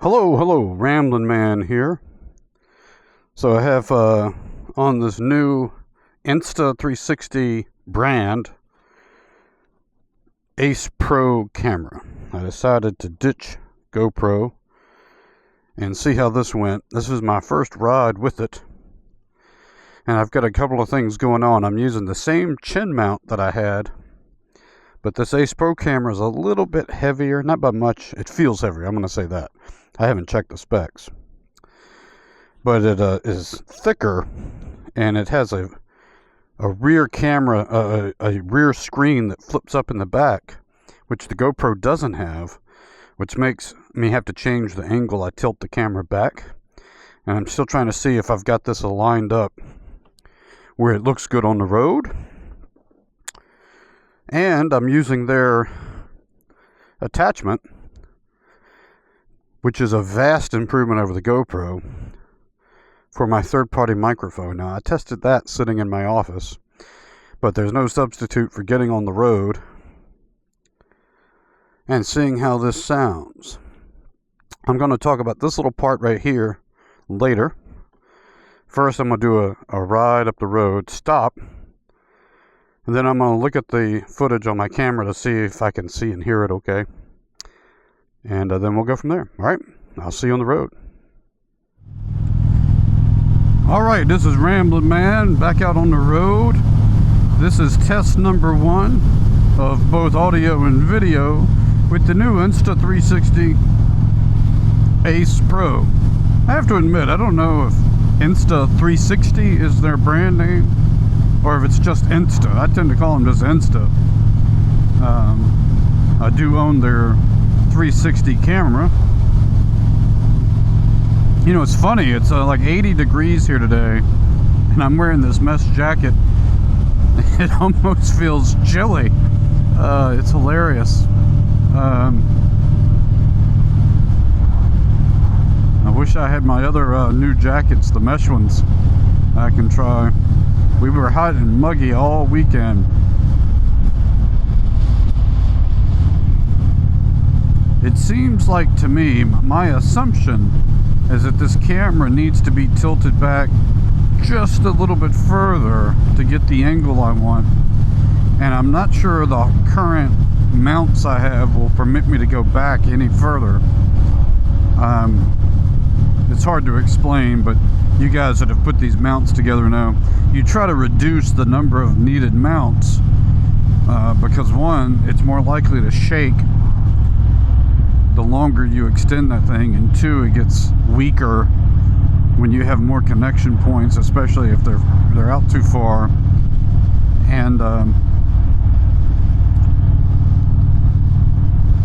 Hello, Ramblin' Man here. So I have on this new Insta360 brand Ace Pro camera. I decided to ditch GoPro and see how this went. This is my first ride with it. And I've got a couple of things going on. I'm using the same chin mount that I had, but this Ace Pro camera is a little bit heavier. Not by much. It feels heavier. I'm going to say that. I haven't checked the specs, but it is thicker, and it has a rear camera, a rear screen that flips up in the back, which the GoPro doesn't have, which makes me have to change the angle I tilt the camera back. And I'm still trying to see if I've got this aligned up where it looks good on the road. And I'm using their attachment, which is a vast improvement over the GoPro, for my third-party microphone. Now, I tested that sitting in my office, but there's no substitute for getting on the road and seeing how this sounds. I'm going to talk about this little part right here later. First, I'm going to do a ride up the road, stop, and then I'm going to look at the footage on my camera to see if I can see and hear it okay. And then we'll go from there. All right, I'll see you on the road. All right, this is Ramblin' Man back out on the road. This is test number 1 of both audio and video with the new Insta360 Ace Pro. I have to admit, I don't know if Insta360 is their brand name or if it's just Insta. I tend to call them just Insta. I do own their 360 camera. You know, it's funny, it's like 80 degrees here today, and I'm wearing this mesh jacket. It almost feels chilly. It's hilarious. I wish I had my other new jackets, the mesh ones, I can try. We were hot and muggy all weekend. It seems like to me, my assumption is that this camera needs to be tilted back just a little bit further to get the angle I want. And I'm not sure the current mounts I have will permit me to go back any further. It's hard to explain, but you guys that have put these mounts together know. You try to reduce the number of needed mounts because one, it's more likely to shake the longer you extend that thing, and two, it gets weaker when you have more connection points, especially if they're out too far. And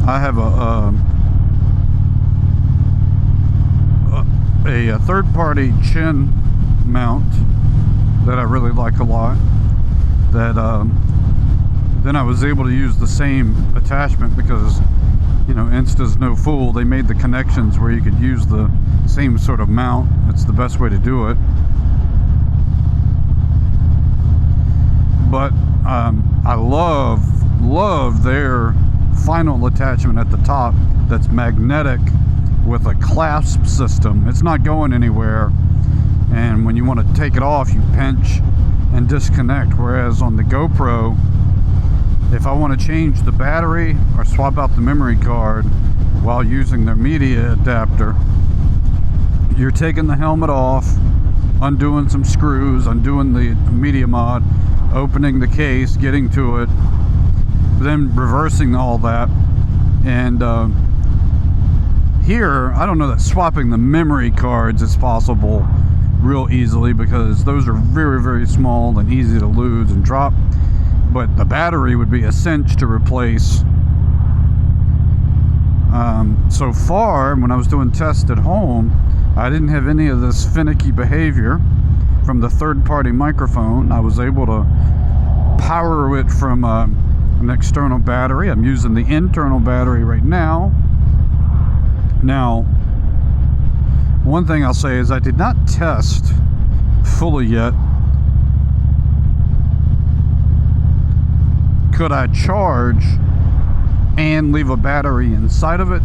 I have a third-party chin mount that I really like a lot, that then I was able to use the same attachment because, you know, Insta's no fool. They made the connections where you could use the same sort of mount. It's the best way to do it. But I love their final attachment at the top that's magnetic with a clasp system. It's not going anywhere, and when you want to take it off, you pinch and disconnect. Whereas on the GoPro, if I want to change the battery or swap out the memory card while using their media adapter, you're taking the helmet off, undoing some screws, undoing the media mod, opening the case, getting to it, then reversing all that. And here, I don't know that swapping the memory cards is possible real easily because those are very, very small and easy to lose and drop. But the battery would be a cinch to replace. So far, when I was doing tests at home, I didn't have any of this finicky behavior from the third-party microphone. I was able to power it from an external battery. I'm using the internal battery right now. Now, one thing I'll say is I did not test fully yet. Could I charge and leave a battery inside of it?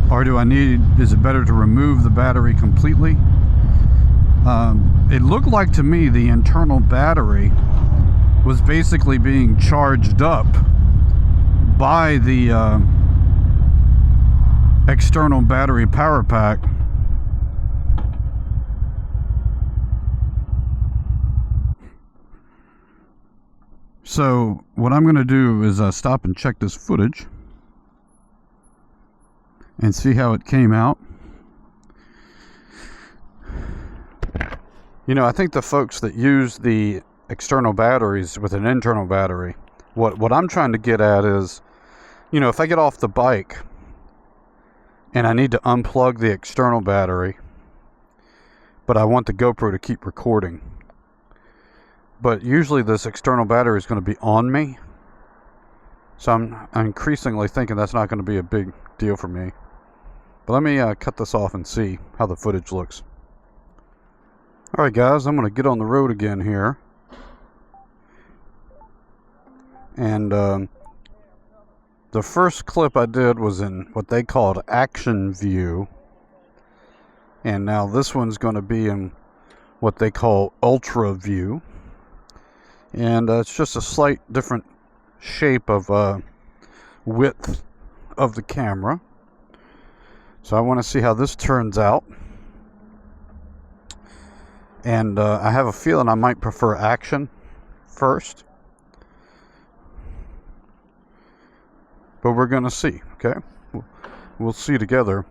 Or is it better to remove the battery completely? It looked like to me the internal battery was basically being charged up by the external battery power pack. So what I'm going to do is stop and check this footage and see how it came out. You know, I think the folks that use the external batteries with an internal battery, what I'm trying to get at is, you know, if I get off the bike and I need to unplug the external battery, but I want the GoPro to keep recording, but usually this external battery is going to be on me, so I'm increasingly thinking that's not going to be a big deal for me. But let me cut this off and see how the footage looks. Alright guys, I'm going to get on the road again here. And the first clip I did was in what they called action view. And now this one's going to be in what they call ultra view. And it's just a slight different shape of width of the camera. So I want to see how this turns out. And I have a feeling I might prefer action first. But we're going to see, okay? We'll see together.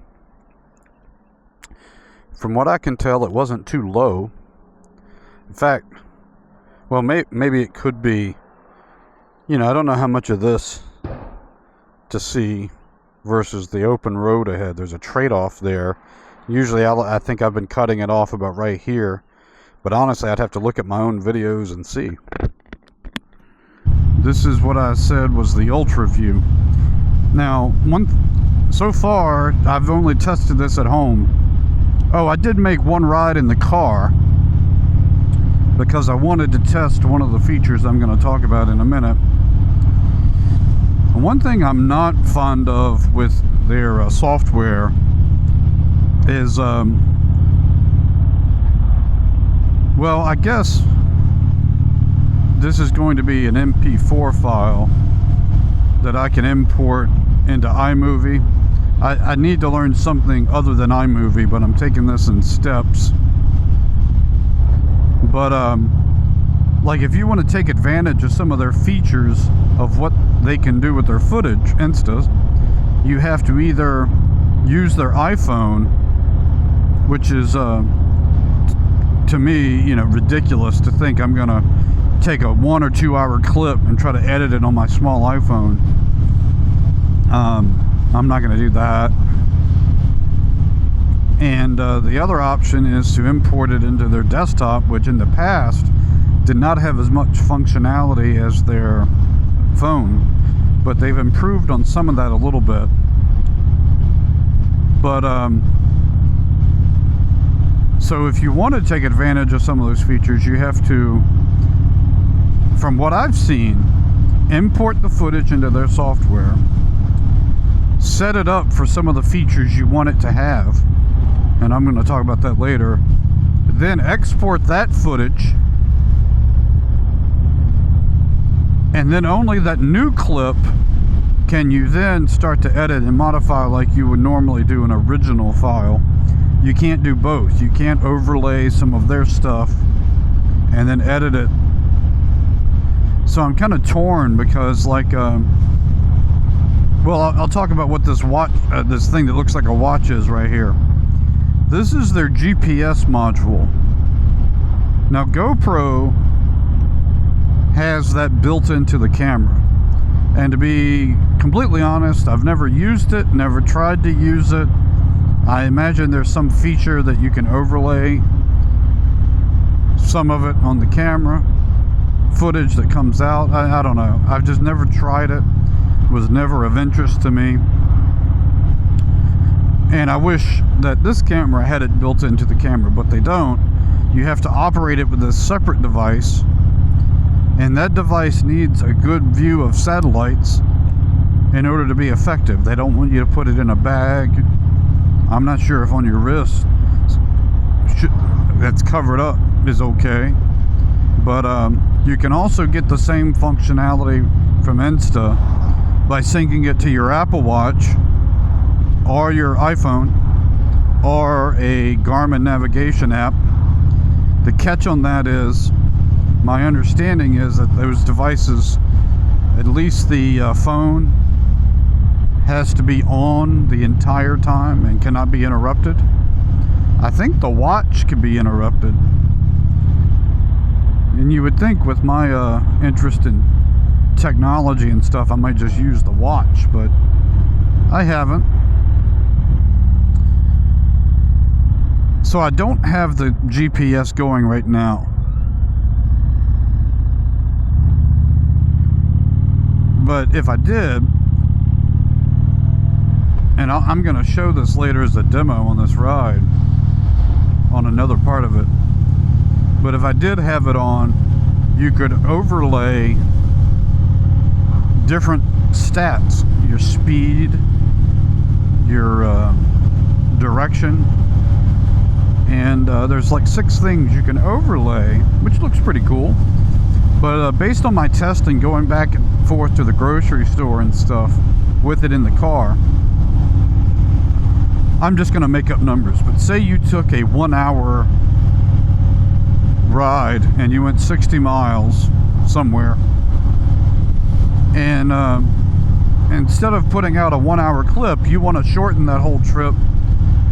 From what I can tell, it wasn't too low. In fact, well, maybe it could be, you know, I don't know how much of this to see versus the open road ahead. There's a trade-off there. Usually I think I've been cutting it off about right here. But honestly, I'd have to look at my own videos and see. This is what I said was the ultra view. Now, so far, I've only tested this at home. Oh, I did make one ride in the car because I wanted to test one of the features I'm going to talk about in a minute. One thing I'm not fond of with their software is, well, I guess this is going to be an MP4 file that I can import into iMovie. I need to learn something other than iMovie, but I'm taking this in steps. But like if you want to take advantage of some of their features of what they can do with their footage, Instas, you have to either use their iPhone, which is to me, you know, ridiculous to think I'm gonna take a 1 or 2 hour clip and try to edit it on my small iPhone. I'm not gonna do that. And the other option is to import it into their desktop, which in the past did not have as much functionality as their phone, but they've improved on some of that a little bit. But so if you want to take advantage of some of those features, you have to, from what I've seen, import the footage into their software, set it up for some of the features you want it to have, and I'm going to talk about that later, then export that footage, and then only that new clip can you then start to edit and modify like you would normally do an original file. You can't do both. You can't overlay some of their stuff and then edit it. So I'm kind of torn because, like, well, I'll talk about what this watch, this thing that looks like a watch is right here. This is their GPS module. Now, GoPro has that built into the camera. And to be completely honest, I've never used it, never tried to use it. I imagine there's some feature that you can overlay some of it on the camera, footage that comes out. I don't know. I've just never tried it. It was never of interest to me. And I wish that this camera had it built into the camera, but they don't. You have to operate it with a separate device, and that device needs a good view of satellites in order to be effective. They don't want you to put it in a bag I'm not sure if on your wrist that's covered up is okay, but you can also get the same functionality from Insta by syncing it to your Apple Watch or your iPhone or a Garmin navigation app. The catch on that is, my understanding is that those devices, at least the phone, has to be on the entire time and cannot be interrupted. I think the watch can be interrupted. And you would think with my interest in technology and stuff, I might just use the watch, but I haven't. So I don't have the GPS going right now. But if I did, and I'm going to show this later as a demo on this ride, on another part of it. But if I did have it on, you could overlay different stats, your speed, your direction, and there's like 6 things you can overlay, which looks pretty cool. But based on my testing, going back and forth to the grocery store and stuff with it in the car, I'm just going to make up numbers. But say you took a 1-hour ride and you went 60 miles somewhere, and instead of putting out a 1-hour clip, you want to shorten that whole trip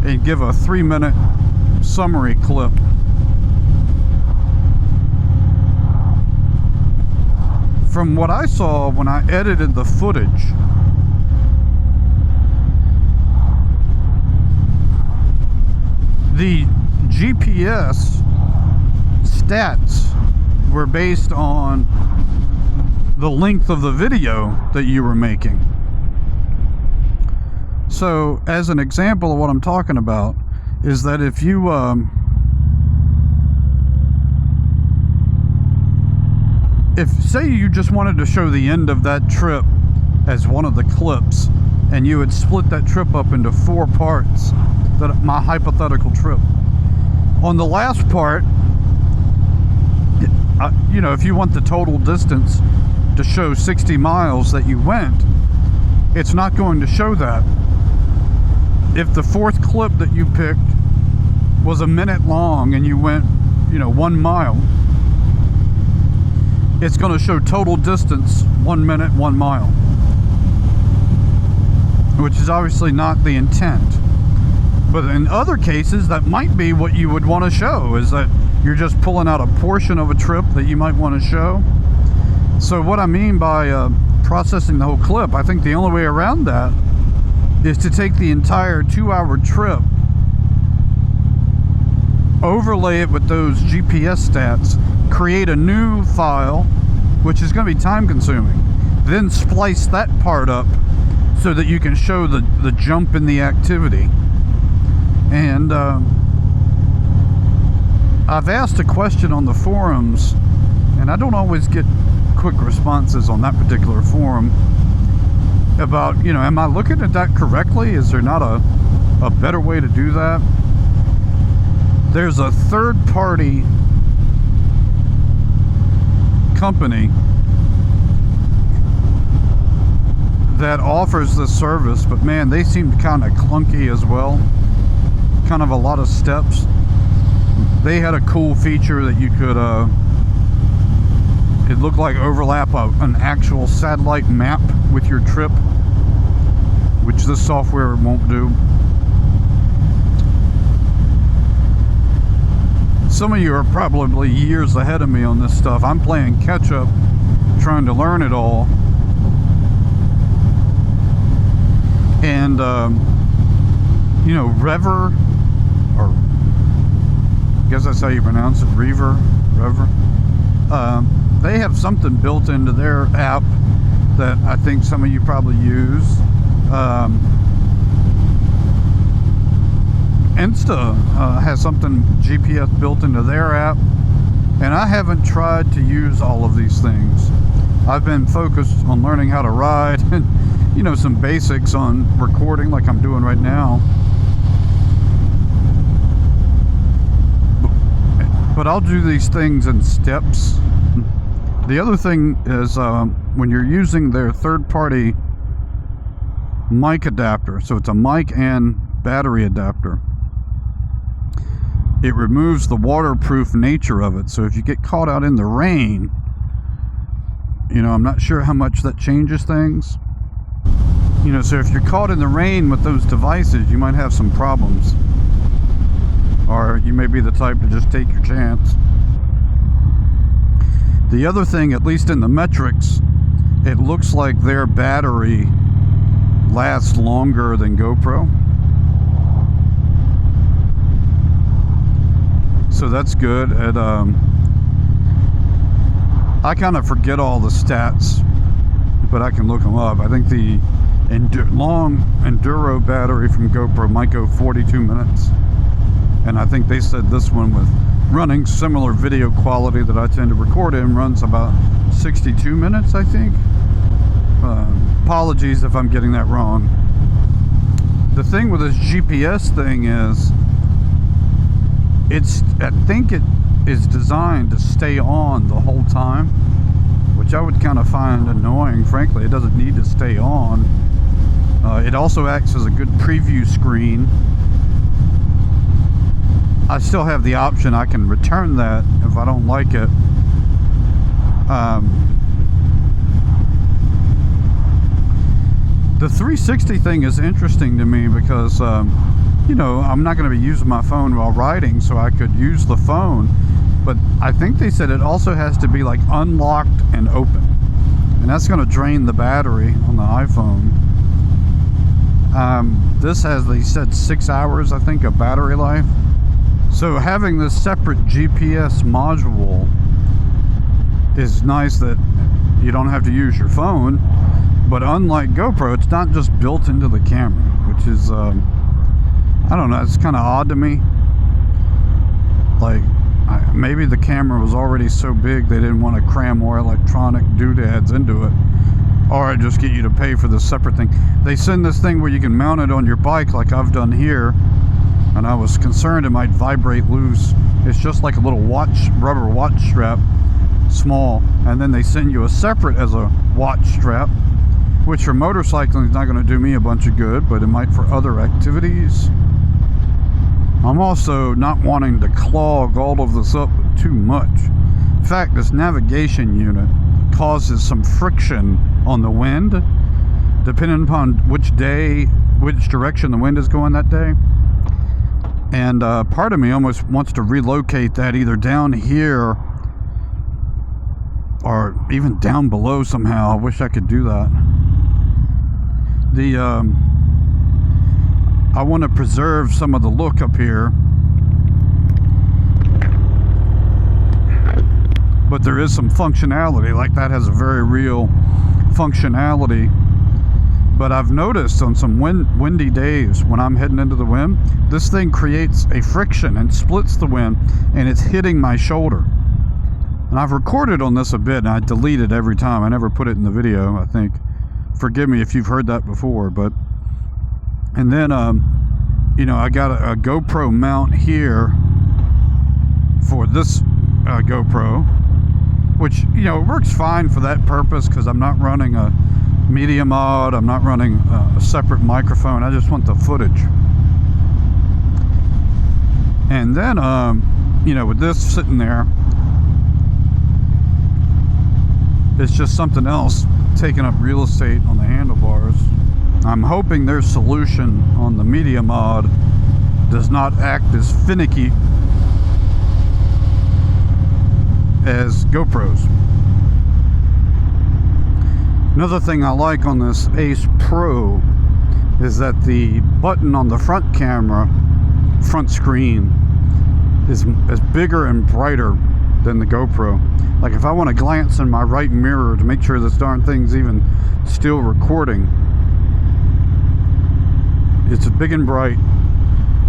and give a 3-minute summary clip. From what I saw when I edited the footage, the GPS stats were based on the length of the video that you were making. So, as an example of what I'm talking about, is that if you say you just wanted to show the end of that trip as one of the clips, and you would split that trip up into 4 parts, that my hypothetical trip, on the last part, you know, if you want the total distance to show 60 miles that you went, it's not going to show that. If the 4th clip that you picked was a minute long and you went, you know, 1 mile, it's going to show total distance 1 minute, 1 mile, which is obviously not the intent. But in other cases, that might be what you would want to show, is that you're just pulling out a portion of a trip that you might want to show. So what I mean by processing the whole clip, I think the only way around that is to take the entire 2-hour trip, overlay it with those GPS stats, create a new file, which is going to be time consuming, then splice that part up so that you can show the jump in the activity. And I've asked a question on the forums, and I don't always get quick responses on that particular forum about, you know, am I looking at that correctly? Is there not a better way to do that? There's a third-party company that offers this service, but man, they seem kind of clunky as well. Kind of a lot of steps. They had a cool feature that you could it looked like overlap an actual satellite map with your trip, which this software won't do. Some of you are probably years ahead of me on this stuff. I'm playing catch up, trying to learn it all. And you know, Rever, or I guess that's how you pronounce it, Rever. They have something built into their app that I think some of you probably use. Insta has something GPS built into their app, and I haven't tried to use all of these things. I've been focused on learning how to ride and, you know, some basics on recording like I'm doing right now. But I'll do these things in steps. The other thing is when you're using their third-party mic adapter, so it's a mic and battery adapter, it removes the waterproof nature of it. So if you get caught out in the rain, you know, I'm not sure how much that changes things. You know, so if you're caught in the rain with those devices, you might have some problems. Or you may be the type to just take your chance. The other thing, at least in the metrics, it looks like their battery lasts longer than GoPro. So that's good. And I kind of forget all the stats, but I can look them up. I think the long enduro battery from GoPro might go 42 minutes. And I think they said this one, with running similar video quality that I tend to record in, runs about 62 minutes, I think. Apologies if I'm getting that wrong. The thing with this GPS thing is, I think it is designed to stay on the whole time, which I would kind of find annoying. Frankly, it doesn't need to stay on. It also acts as a good preview screen. I still have the option, I can return that if I don't like it. The 360 thing is interesting to me because, you know, I'm not going to be using my phone while riding, so I could use the phone. But I think they said it also has to be like unlocked and open. And that's going to drain the battery on the iPhone. This has, they said, 6 hours, I think, of battery life. So having this separate GPS module is nice, that you don't have to use your phone. But unlike GoPro, it's not just built into the camera, which is, I don't know, it's kind of odd to me. Like, maybe the camera was already so big they didn't want to cram more electronic doodads into it, or just get you to pay for this separate thing. They send this thing where you can mount it on your bike like I've done here, and I was concerned it might vibrate loose. It's just like a little rubber watch strap, small, and then they send you a separate as a watch strap, which for motorcycling is not going to do me a bunch of good, but it might for other activities. I'm also not wanting to clog all of this up too much. In fact, this navigation unit causes some friction on the wind, depending upon which direction the wind is going that day. And part of me almost wants to relocate that either down here or even down below somehow. I wish I could do that. I want to preserve some of the look up here, but there is some functionality. Like, that has a very real functionality. But I've noticed on some windy days, when I'm heading into the wind, this thing creates a friction and splits the wind, and it's hitting my shoulder. And I've recorded on this a bit, and I delete it every time. I never put it in the video, I think. Forgive me if you've heard that before. But and then you know, I got a GoPro mount here for this GoPro, which, you know, it works fine for that purpose, because I'm not running a media mod, I'm not running a separate microphone, I just want the footage. And then you know, with this sitting there, it's just something else taking up real estate on the handlebars. I'm hoping their solution on the media mod does not act as finicky as GoPros. Another thing I like on this Ace Pro is that the button on the front camera, front screen, is bigger and brighter than the GoPro. Like, if I want to glance in my right mirror to make sure this darn thing's even still recording, it's big and bright.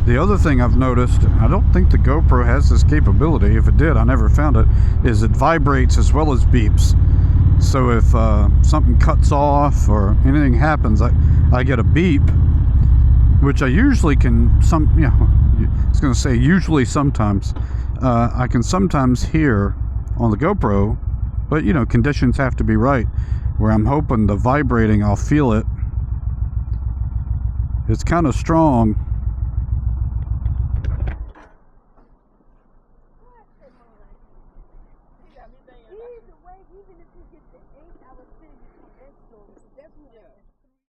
The other thing I've noticed, I don't think the GoPro has this capability. If it did, I never found it, is it vibrates as well as beeps. So if something cuts off or anything happens, I get a beep, which I usually can, I was going to say usually sometimes, I can sometimes hear on the GoPro, but you know, conditions have to be right, where I'm hoping the vibrating, I'll feel it. It's kind of strong.